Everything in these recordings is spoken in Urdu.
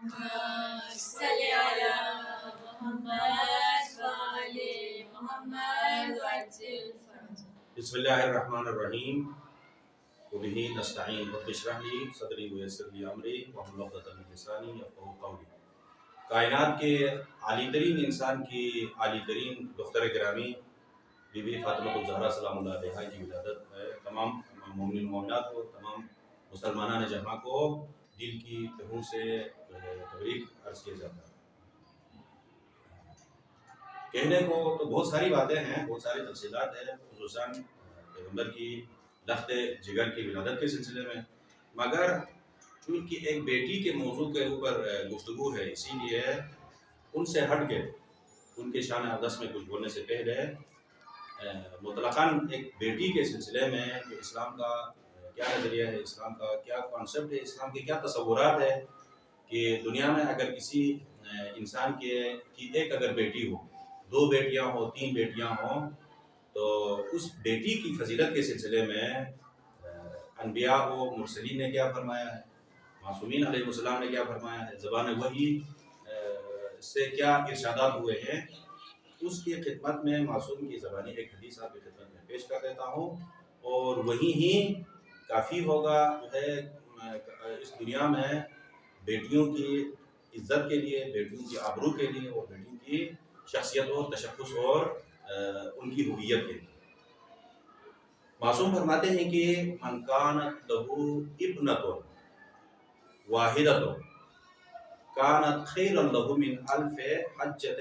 محمد صلی علی محمد وآل محمد وعجل فرجہ۔ بسم اللہ الرحمن الرحیم وبہ نستعین رب اشرح لی صدری ویسر لی امری واحلل عقدۃ من لسانی یفقہوا قولی۔ کائنات کے عالی ترین انسان کی عالی ترین دختر گرامی بی بی فاطمہ الزہرا سلام اللہ علیہا کی ولادت ہے۔ تمام مومنین و مومنات کو، تمام مسلمانان جہاں کو دل کی تہوں سے تبریک عرض کیا جاتا ہے۔ کہنے کو تو بہت ساری باتیں ہیں، بہت ساری تفصیلات ہیں، خصوصاً پیغمبر کی لخت جگر کی ولادت کے سلسلے میں، مگر چونکہ ایک بیٹی کے موضوع کے اوپر گفتگو ہے، اسی لیے ان سے ہٹ کے ان کے شان اقدس میں کچھ بولنے سے پہلے مطلقاً ایک بیٹی کے سلسلے میں کہ اسلام کا کیا نظریہ ہے، اسلام کا کیا کانسیپٹ ہے، اسلام کے کیا تصورات ہے کہ دنیا میں اگر کسی انسان کی ایک اگر بیٹی ہو، 2 بیٹیاں ہوں، 3 بیٹیاں ہوں، تو اس بیٹی کی فضیلت کے سلسلے میں انبیاء و مرسلین نے کیا فرمایا ہے، معصومین علیہ السلام نے کیا فرمایا ہے، زبان وحی سے کیا ارشادات ہوئے ہیں، اس کی خدمت میں معصوم کی زبانی ایک حدیث آپ کی خدمت میں پیش کر دیتا ہوں، اور وہی ہی کافی ہوگا جو ہے اس دنیا میں بیٹیوں کی عزت کے لیے، بیٹیوں کی آبرو کے لیے، اور بیٹیوں کی شخصیت اور تشخص اور ان کی ہویت کے لیے۔ معصوم فرماتے ہیں کہ من کانت لہو ابنۃ واحدۃ کانت خیرا لہ من الف حجۃ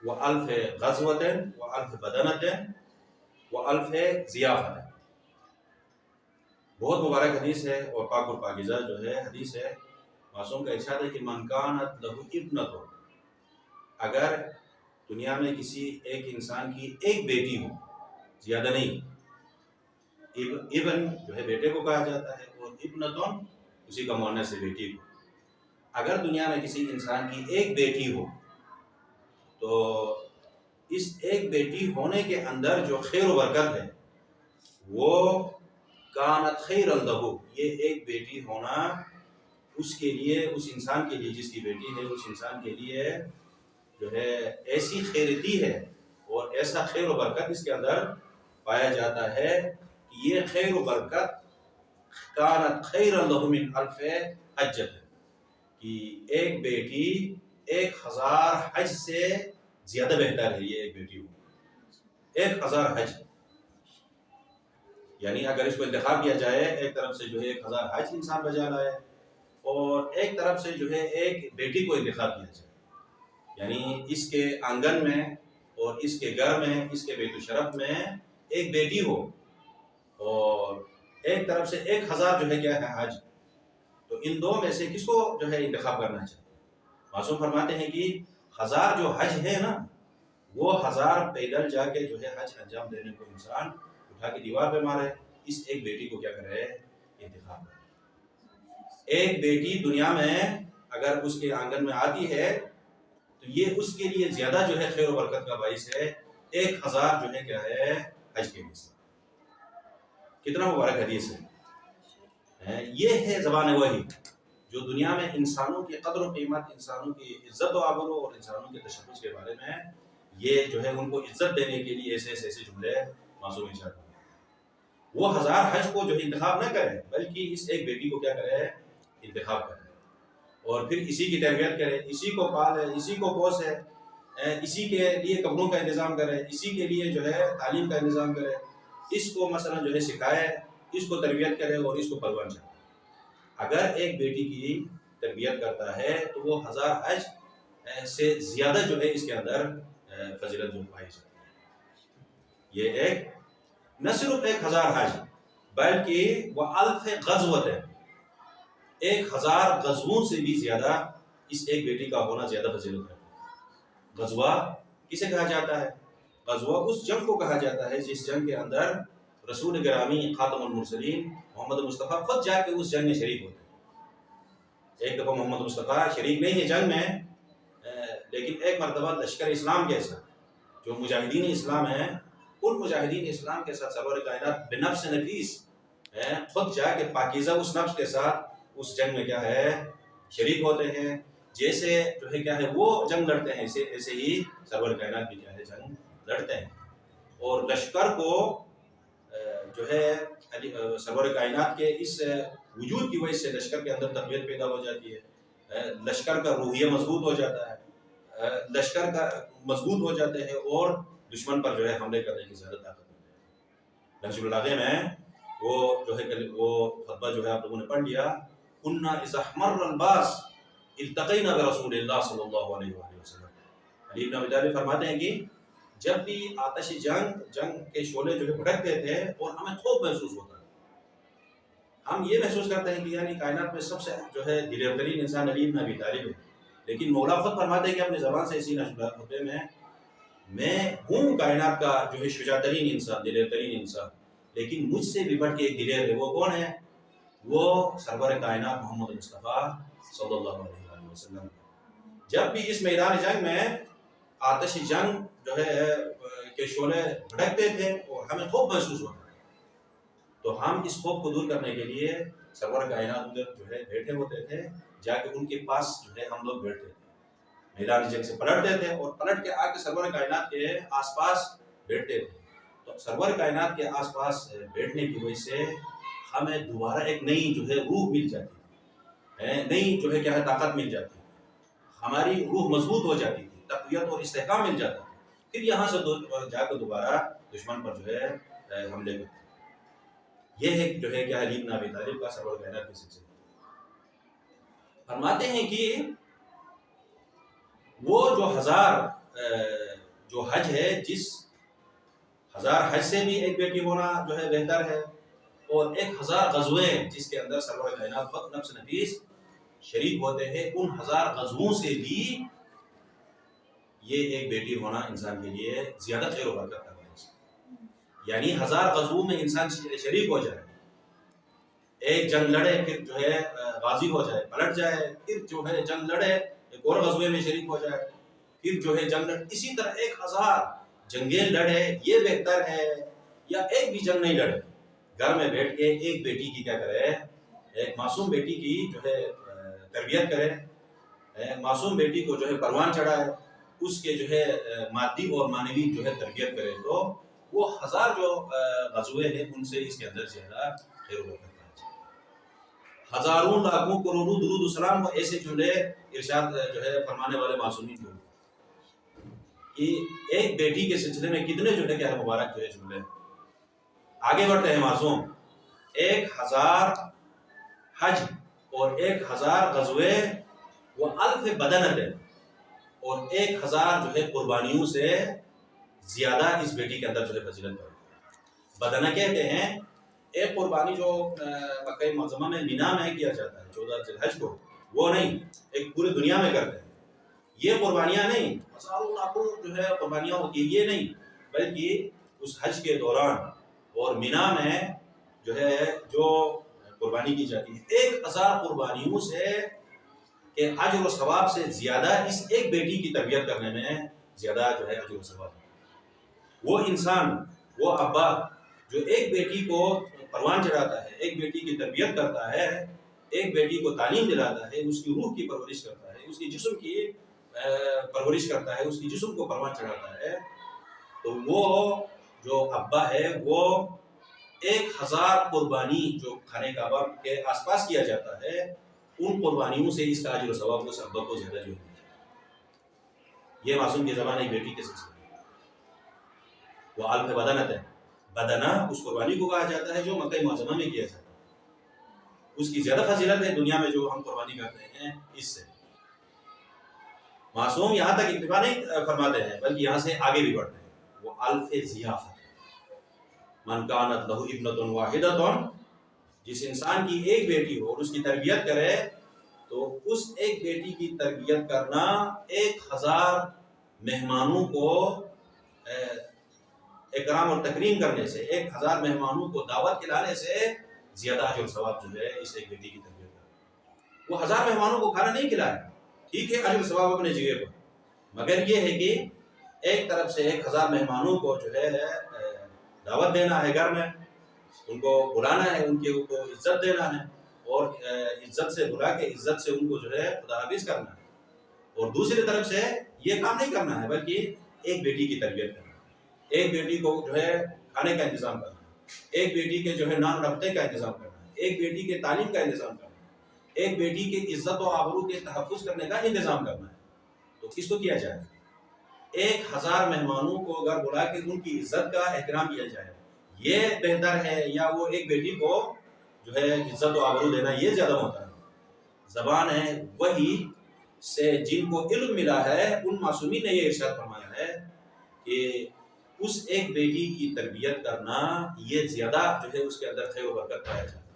والف غزوۃ والف بدنۃ والف ضیافۃ۔ بہت مبارک حدیث ہے اور پاک و پاکیزہ جو ہے حدیث ہے۔ معصوم کا ارشاد ہے کہ من کانت لہ ابنۃ، اگر دنیا میں کسی ایک انسان کی ایک بیٹی ہو، زیادہ نہیں، ابن جو ہے بیٹے کو کہا جاتا ہے، اور ابنتن اسی کا مؤنث ہے بیٹی کو، اگر دنیا میں کسی انسان کی ایک بیٹی ہو تو اس ایک بیٹی ہونے کے اندر جو خیر و برکت ہے وہ کانت خیرا لہ، یہ ایک بیٹی ہونا اس کے لیے، اس انسان کے لیے جس کی بیٹی ہے، اس انسان کے لیے جو ہے ایسی خیرتی ہے اور ایسا خیر و برکت اس کے اندر پایا جاتا ہے کہ یہ خیر و برکت کانت خیرا لہ من الف حجۃ، کہ ایک بیٹی 1000 حج سے زیادہ بہتر ہے۔ یہ ایک بیٹی ہو 1000 حج، یعنی اگر اس کو انتخاب کیا جائے، ایک طرف سے جو ہے 1000 حج انسان بجا لائے، اور ایک طرف سے جو ہے ایک بیٹی کو انتخاب کیا جائے، یعنی اس کے آنگن میں اور اس کے گھر میں، اس کے بیت الشرف میں ایک بیٹی ہو، اور ایک طرف سے 1000 جو ہے کیا ہے حج، تو ان دو میں سے کس کو جو ہے انتخاب کرنا چاہیے؟ معصوم فرماتے ہیں کہ 1000 جو حج ہے نا، وہ 1000 پیدل جا کے جو ہے حج انجام دینے کو انسان اٹھا کے دیوار پہ مارے، اس ایک بیٹی کو کیا کرے؟ انتخاب کرے۔ ایک بیٹی دنیا میں اگر اس کے آنگن میں آتی ہے تو یہ اس کے لیے زیادہ جو ہے خیر و برکت کا باعث ہے 1000 جو ہے کیا ہے حج کے مثل۔ کتنا مبارک حدیث ہے۔ یہ ہے زبان وحی جو دنیا میں انسانوں کی قدر و قیمت، انسانوں کی عزت و آبرو اور انسانوں کے تشخص کے بارے میں یہ جو ہے ان کو عزت دینے کے لیے ایسے جملے معصوم ارشاد ہوئے۔ وہ 1000 حج کو جو انتخاب نہ کرے، بلکہ اس ایک بیٹی کو کیا کرے؟ انتخاب کرے، اور پھر اسی کی تربیت کرے، اسی کو پالے، اسی کو پوسے، اسی کے لیے کپڑوں کا انتظام کرے، اسی کے لیے جو ہے تعلیم کا انتظام کرے، اس کو مثلا جو ہے سکھائے، اس کو تربیت کرے اور اس کو پروان چڑھائے۔ اگر ایک بیٹی کی تربیت کرتا ہے تو وہ 1000 حج سے زیادہ جو ہے اس کے اندر فضیلت جو پائی جاتی ہے۔ یہ ایک نہ صرف 1000 حج بلکہ وہ الف غزوت ہے، 1000 غزووں سے بھی زیادہ اس ایک بیٹی کا ہونا زیادہ فضیلت ہے۔ غزوہ کسے کہا جاتا ہے؟ غزوہ اس جنگ کو کہا جاتا ہے جس جنگ کے اندر رسول گرامی خاتم المرسلین محمد مصطفیٰ خود جا کے اس جنگ میں شریک ہوتے ہیں۔ ایک دفعہ محمد مصطفیٰ شریک نہیں ہے جنگ میں، لیکن ایک مرتبہ لشکر اسلام کے ساتھ جو مجاہدین اسلام ہیں، ان مجاہدین اسلام کے ساتھ سرور کائنات بنفس نفیس خود جا کے پاکیزہ اس نفس کے ساتھ اس جنگ میں کیا ہے شریک ہوتے ہیں، جیسے جو ہے کیا ہے وہ جنگ لڑتے ہیں، ایسے ہی سرور کائنات بھی کیا ہے جنگ لڑتے ہیں. اور لشکر کو جو ہے سرور کائنات کے اس وجود کی وجہ سے لشکر کے اندر تقویت پیدا ہو جاتی ہے، لشکر کا روحیہ مضبوط ہو جاتا ہے، لشکر کا مضبوط ہو جاتے ہیں اور دشمن پر جو ہے حملے کرنے کی زیادہ طاقت ہوتی ہے. نہج البلاغہ میں وہ جو ہے وہ خطبہ جو ہے آپ لوگوں نے پڑھ لیا، کنا اذا احمر الباس التقینا برسول اللہ صلی اللہ علیہ وآلہ وسلم. علی بن ابی طالب فرماتے ہیں کہ جب بھی آتش جنگ کے شعلے جو ہے بھڑکتے تھے اور ہمیں خوف محسوس ہوتا ہے، ہم یہ محسوس کرتے ہیں کہ یعنی کائنات میں سب سے جو ہے دلیر ترین انسان علی بن ابی طالب ہے. لیکن مولا خود فرماتے ہیں کہ اپنی زبان سے اسی خطبے میں ہوں کائنات کا جو ہے شجاع ترین انسان، دلیر ترین انسان، لیکن مجھ سے بھی بڑھ کے ایک دلیر ہے. وہ کون ہے؟ وہ سرور کائنات محمد مصطفیٰ صلی اللہ علیہ وسلم. جب بھی اس میدان جنگ میں آتش جنگ جو ہے کے شعلے بھڑکتے تھے اور ہمیں خوف محسوس ہوتا ہے، تو ہم اس خوف کو دور کرنے کے لیے سرور کائنات ادھر جو ہے بیٹھے ہوتے تھے، جا کے ان کے پاس جو ہے ہم لوگ بیٹھتے تھے، میدان جنگ سے پلٹتے تھے اور پلٹ کے آ کے سرور کائنات کے آس پاس بیٹھتے تھے. تو سرور کائنات کے آس پاس بیٹھنے کی وجہ سے ہمیں دوبارہ ایک نئی جو ہے روح مل جاتی ہے، نئی جو ہے کیا ہے طاقت مل جاتی ہے، ہماری روح مضبوط ہو جاتی تھی، تقویت اور استحکام مل جاتا تھا. پھر یہاں سے جا کے دوبارہ دشمن پر جو ہے حملے کرتے. یہ ہے جو ہے کہ علی بن ابی طالب کا سرور کائنات کے سلسلے. فرماتے ہیں کہ وہ جو جو حج ہے، جس 1000 حج سے بھی ایک بیٹی ہونا جو ہے بہتر ہے، اور 1000 غزوے جس کے اندر سرور کائنات خود نفس نفیس شریک ہوتے ہیں، ان 1000 غزووں سے بھی یہ ایک بیٹی ہونا انسان کے لیے زیادہ خیر و برکت کا باعث ہے. یعنی 1000 غزووں میں انسان شریک ہو جائے، ایک جنگ لڑے، پھر جو ہے غازی ہو جائے، پلٹ جائے، پھر جو ہے جنگ لڑے، ایک اور غزوے میں شریک ہو جائے، پھر جو ہے جنگ لڑے، اسی طرح 1000 جنگیں لڑے، یہ بہتر ہے یا ایک بھی جنگ نہیں لڑے، گھر میں بیٹھ کے ایک بیٹی کی کیا کرے، ایک معصوم بیٹی کی جو ہے تربیت کرے، معصوم بیٹی کو جو ہے پروان چڑھائے، اس کے جو ہے مادی اور معنوی جو ہے تربیت کرے، تو وہ 1000 جو غزوے ہیں ان سے اس کے اندر زیادہ خیر و برکت ہے. ہزاروں لاکھوں کروڑوں درود و سلام کو ایسے جملے ارشاد جو ہے فرمانے والے معصومین کو کہ ایک بیٹی کے سلسلے میں کتنے جو ہے کیا ہے مبارک جو ہے جملے. آگے بڑھتے ہیں معصوم. 1000 حج اور 1000 غزوے وہ الف بدنت ہے، اور 1000 جو ہے قربانیوں سے زیادہ اس بیٹی کے اندر جو ہے فضیلت ہے. بدنہ کہتے ہیں ایک قربانی جو مکہ معظمہ میں مینا میں کیا جاتا ہے 14 ذی الحج کو، وہ نہیں، ایک پوری دنیا میں کرتے ہیں. یہ قربانیاں نہیں، ہزاروں لاکھوں جو ہے قربانیاں ہوتی ہیں، یہ نہیں، بلکہ اس حج کے دوران اور مینا میں جو ہے جو قربانی کی جاتی ہے 1000 قربانیوں سے کہ اجر و ثواب سے زیادہ اس ایک بیٹی کی تربیت کرنے میں زیادہ جو ہے اجر و ثواب ہے. وہ انسان، وہ ابا جو ایک بیٹی کو پروان چڑھاتا ہے، ایک بیٹی کی تربیت کرتا ہے، ایک بیٹی کو تعلیم دلاتا ہے، اس کی روح کی پرورش کرتا ہے، اس کی جسم کی پرورش کرتا ہے، اس کی جسم کو پروان چڑھاتا ہے، تو وہ جو ابا ہے وہ 1000 قربانی جو خانہ کعبہ کے آس پاس کیا جاتا ہے، ان قربانیوں سے اس کا اجر و ثواب اس ابا کو زیادہ جو ہے. یہ معصوم کی زبان ایک بیٹی کے سلسلے میں وہ الف بدنت ہے. بدنہ اس قربانی کو کہا جاتا ہے جو مکہ معظمہ میں کیا جاتا ہے، اس کی زیادہ فضیلت ہے دنیا میں جو ہم قربانی کرتے ہیں اس سے. معصوم یہاں تک اکتفا نہیں فرماتے ہیں بلکہ یہاں سے آگے بھی بڑھتے ہیں. وہ الف ضیافت ہے. من کانت لہ ابنۃ واحدۃ، جس انسان کی ایک بیٹی ہو اور اس کی تربیت کرے، تو اس ایک بیٹی کی تربیت کرنا 1000 مہمانوں کو اکرام اور تکریم کرنے سے، 1000 مہمانوں کو دعوت کھلانے سے زیادہ اجر و ثواب جو ہے اس ایک بیٹی کی تربیت کرنا. وہ 1000 مہمانوں کو کھانا نہیں کھلایا، ٹھیک ہے اجر و ثواب اپنے جگہ پر، مگر یہ ہے کہ ایک طرف سے 1000 مہمانوں کو جو ہے دعوت دینا ہے، گھر میں ان کو بلانا ہے، ان کے کو عزت دینا ہے، اور عزت سے بلا کے عزت سے ان کو جو ہے خدا حافظ کرنا ہے، اور دوسری طرف سے یہ کام نہیں کرنا ہے بلکہ ایک بیٹی کی تربیت کرنا ہے، ایک بیٹی کو جو ہے کھانے کا انتظام کرنا ہے، ایک بیٹی کے جو ہے نان ربطے کا انتظام کرنا ہے، ایک بیٹی کے تعلیم کا انتظام کرنا ہے، ایک بیٹی کی عزت و آبرو کے تحفظ کرنے کا انتظام کرنا ہے۔ تو کس کو کیا جائے؟ 1000 مہمانوں کو اگر بلا کے ان کی عزت کا احترام کیا جائے یہ بہتر ہے، یا وہ ایک بیٹی کو جو ہے عزت و آبرو دینا یہ زیادہ ہوتا ہے؟ زبان ہے وہی سے جن کو علم ملا ہے ان معصومین نے یہ ارشاد فرمایا ہے کہ اس ایک بیٹی کی تربیت کرنا یہ زیادہ جو ہے اس کے اندر خیر و برکت پایا جاتا ہے،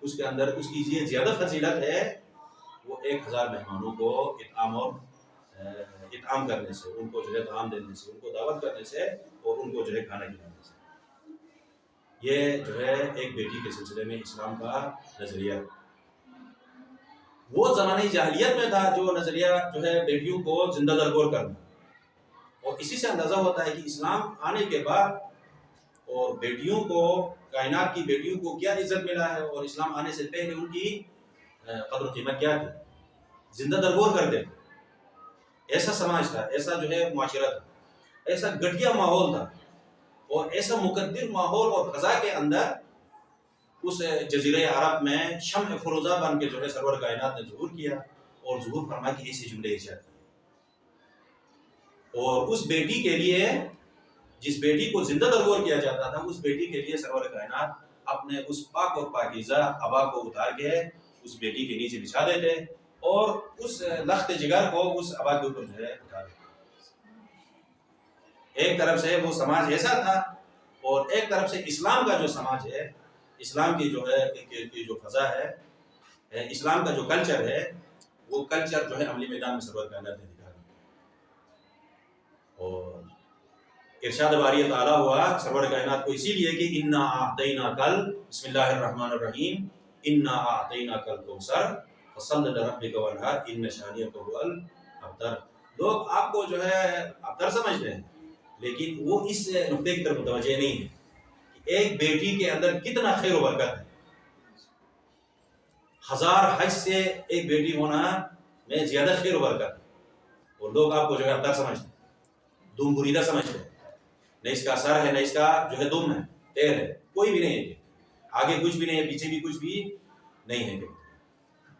اس کے اندر اس کی یہ زیادہ فضیلت ہے وہ 1000 مہمانوں کو اطعام کرنے سے، ان کو جو ہے طعام دینے سے، ان کو دعوت کرنے سے اور ان کو جو ہے کھانا کھلانے سے۔ یہ جو ہے ایک بیٹی کے سلسلے میں اسلام کا نظریہ وہ زمانے جاہلیت میں تھا، جو نظریہ جو ہے بیٹیوں کو زندہ درگور کرنا، اور اسی سے اندازہ ہوتا ہے کہ اسلام آنے کے بعد اور بیٹیوں کو، کائنات کی بیٹیوں کو کیا عزت ملا ہے، اور اسلام آنے سے پہلے ان کی قدر و قیمت کیا تھی، زندہ درگور کر دیتے۔ ایسا سماج تھا، ایسا جو ہے معاشرہ تھا، ایسا گھٹیا ماحول تھا، اور ایسا مقدر ماحول اور فضا کے اندر اس جزیرہ عرب میں شمع فروزہ بن کے جو ہے سرور کائنات نے ظہور کیا، اور ظہور فرما کے ایسے جملے ارشاد کیے۔ اور اس بیٹی کے لیے، جس بیٹی کو زندہ درگور کیا جاتا تھا، اس بیٹی کے لیے سرور کائنات اپنے اس پاک اور پاکیزہ عبا کو اتار کے اس بیٹی کے نیچے بچھا دیتے اور اس لخت جگر کو اس عبا کے اوپر جو ہے اٹھا دیتے۔ ایک طرف سے وہ سماج ایسا تھا، اور ایک طرف سے اسلام کا جو سماج ہے، اسلام کی جو ہے جو فضا ہے، اسلام کا جو کلچر ہے، وہ کلچر جو ہے عملی میدان میں سرور کائنات نے دکھا دیا۔ اور ارشاد باری تعالیٰ ہوا سرور کائنات کو اسی لیے کہ انا اعطیناکل، بسم اللہ الرحمن الرحیم، انا اعطیناکل کوثر فصل لربک وانحر ان شانئک هو الابتر۔ لوگ آپ کو جو ہے ابتر سمجھتے ہیں، لیکن وہ اس نقطے کی طرف متوجہ نہیں ہے کہ ایک بیٹی کے اندر کتنا خیر و برکت ہے۔ 1000 حج سے ایک بیٹی ہونا میں زیادہ خیر و برکت ہے، اور لوگ آپ کو جو ہے ابتر سمجھتے ہیں، دم بریدہ سمجھتے ہیں، نہ اس کا سر ہے، نہ اس کا جو ہے دم ہے، پیر ہے، کوئی بھی نہیں ہے، آگے کچھ بھی نہیں ہے، پیچھے بھی کچھ بھی نہیں ہے۔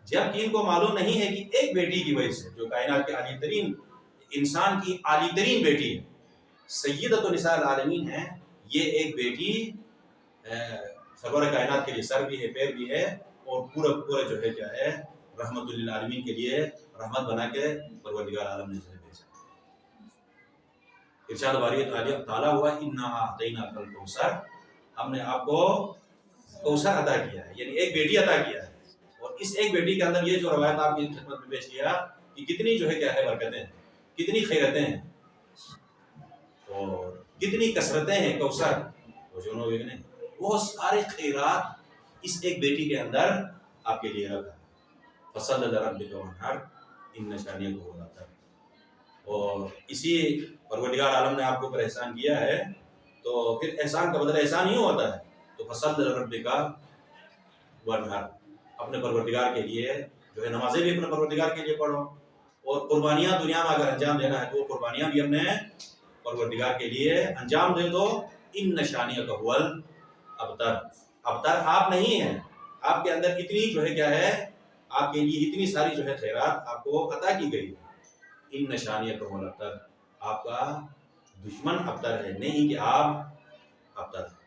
جب کہ ان کو معلوم نہیں ہے کہ ایک بیٹی کی وجہ سے، جو کائنات کے عالی ترین، انسان کی عالی ترین بیٹی ہے، سیدۃ نساء العالمین ہے، یہ ایک بیٹی سرور کائنات کے لیے سر بھی ہے، پیر بھی ہے، اور پورا جو ہے کیا ہے، رحمت للعالمین کے لیے رحمت بنا کے پروردگار عالم نے اسے بھیجا۔ ارشاد باری تعالیٰ ہوا انا اعطیناک الکوثر، ہم نے آپ کو کوثر عطا کیا ہے، یعنی ایک بیٹی عطا کیا ہے، اور اس ایک بیٹی کے اندر یہ جو روایت آپ کی خدمت میں پیش کیا کہ کتنی جو ہے کیا ہے برکتیں ہیں، کتنی خیرتیں ہیں، اور کتنی کثرتیں ہیں۔ کوثر وہ سارے خیرات اس ایک بیٹی کے اندر آپ کے لیے رکھا ہے۔ فصل لربک وانحر ان شانئک هو الابتر۔ اور اسی پروردگار عالم نے آپ کو پر احسان کیا ہے، تو پھر احسان کا بدلہ احسان ہی ہوتا ہے۔ تو فصل لربک وانحر، اپنے پروردگار کے لیے جو ہے نمازیں بھی اپنے پروردگار کے لیے پڑھو، اور قربانیاں دنیا میں اگر انجام دینا ہے تو وہ قربانیاں بھی اپنے پروردگار کے لیے انجام دے دو۔ ان شانئک هو الابتر، ابتر آپ نہیں ہیں، آپ کے اندر اتنی جو ہے کیا ہے، آپ کے لیے اتنی ساری جو ہے خیرات آپ کو عطا کی گئی ہے۔ ان شانئک هو الابتر، آپ کا دشمن ابتر ہے، نہیں کہ آپ ابتر ہیں۔